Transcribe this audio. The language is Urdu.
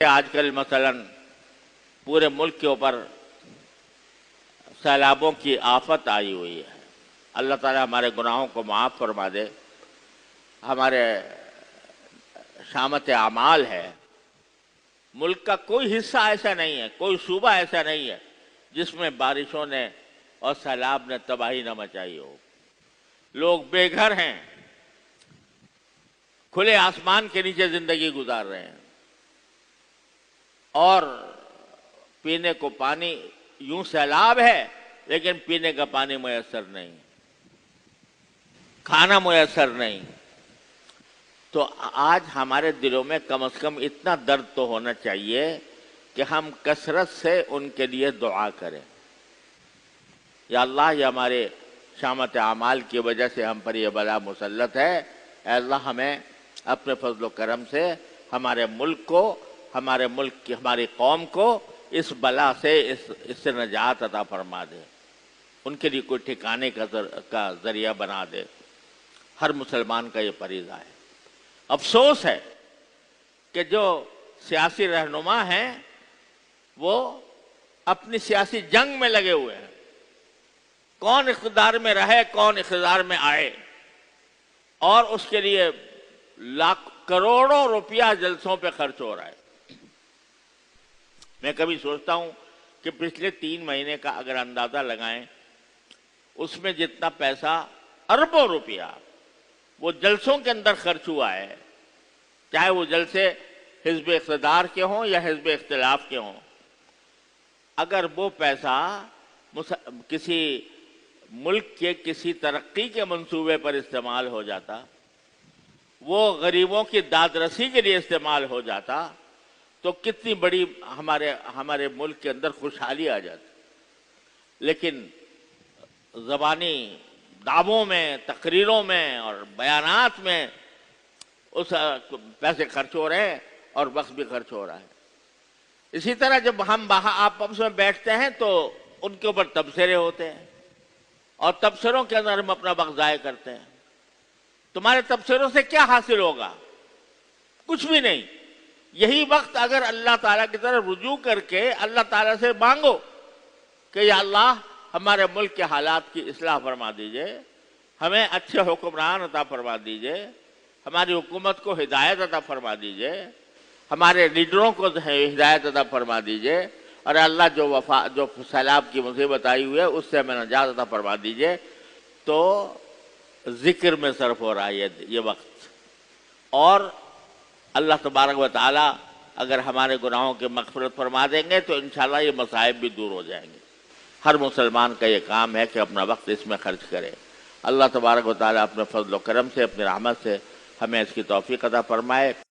آج کل مثلاً پورے ملک کے اوپر سیلابوں کی آفت آئی ہوئی ہے۔ اللہ تعالیٰ ہمارے گناہوں کو معاف فرما دے۔ ہمارے شامت اعمال ہے، ملک کا کوئی حصہ ایسا نہیں ہے، کوئی صوبہ ایسا نہیں ہے جس میں بارشوں نے اور سیلاب نے تباہی نہ مچائی ہو۔ لوگ بے گھر ہیں، کھلے آسمان کے نیچے زندگی گزار رہے ہیں، اور پینے کو پانی یوں سیلاب ہے لیکن پینے کا پانی میسر نہیں، کھانا میسر نہیں۔ تو آج ہمارے دلوں میں کم از کم اتنا درد تو ہونا چاہیے کہ ہم کثرت سے ان کے لیے دعا کریں، یا اللہ یہ ہمارے شامت اعمال کی وجہ سے ہم پر یہ بلا مسلط ہے، اے اللہ ہمیں اپنے فضل و کرم سے ہمارے ملک کو، ہمارے ملک کی، ہماری قوم کو اس بلا سے، اس سے نجات عطا فرما دے، ان کے لیے کوئی ٹھکانے کا ذریعہ بنا دے۔ ہر مسلمان کا یہ فریضہ ہے۔ افسوس ہے کہ جو سیاسی رہنما ہیں وہ اپنی سیاسی جنگ میں لگے ہوئے ہیں، کون اقتدار میں رہے، کون اقتدار میں آئے، اور اس کے لیے کروڑوں روپیہ جلسوں پہ خرچ ہو رہا ہے۔ میں کبھی سوچتا ہوں کہ پچھلے 3 مہینے کا اگر اندازہ لگائیں، اس میں جتنا پیسہ، اربوں روپیہ وہ جلسوں کے اندر خرچ ہوا ہے، چاہے وہ جلسے حزب اقتدار کے ہوں یا حزب اختلاف کے ہوں، اگر وہ پیسہ کسی ملک کے کسی ترقی کے منصوبے پر استعمال ہو جاتا، وہ غریبوں کی داد رسی کے لیے استعمال ہو جاتا، تو کتنی بڑی ہمارے ملک کے اندر خوشحالی آ جاتی۔ لیکن زبانی دعووں میں، تقریروں میں اور بیانات میں اس پیسے خرچ ہو رہے ہیں اور وقت بھی خرچ ہو رہا ہے۔ اسی طرح جب ہم آپس میں بیٹھتے ہیں تو ان کے اوپر تبصرے ہوتے ہیں، اور تبصروں کے اندر ہم اپنا وقت ضائع کرتے ہیں۔ تمہارے تبصروں سے کیا حاصل ہوگا؟ کچھ بھی نہیں۔ یہی وقت اگر اللہ تعالیٰ کی طرف رجوع کر کے اللہ تعالیٰ سے مانگو کہ یا اللہ ہمارے ملک کے حالات کی اصلاح فرما دیجئے، ہمیں اچھے حکمران عطا فرما دیجئے، ہماری حکومت کو ہدایت عطا فرما دیجئے، ہمارے لیڈروں کو ہدایت عطا فرما دیجئے، اور اللہ جو سیلاب کی مصیبت آئی ہوئی ہے اس سے ہمیں نجات عطا فرما دیجئے، تو ذکر میں صرف ہو رہا ہے یہ وقت۔ اور اللہ تبارک و تعالیٰ اگر ہمارے گناہوں کی مغفرت فرما دیں گے تو انشاءاللہ یہ مصائب بھی دور ہو جائیں گے۔ ہر مسلمان کا یہ کام ہے کہ اپنا وقت اس میں خرچ کرے۔ اللہ تبارک و تعالیٰ اپنے فضل و کرم سے، اپنی رحمت سے ہمیں اس کی توفیق عطا فرمائے۔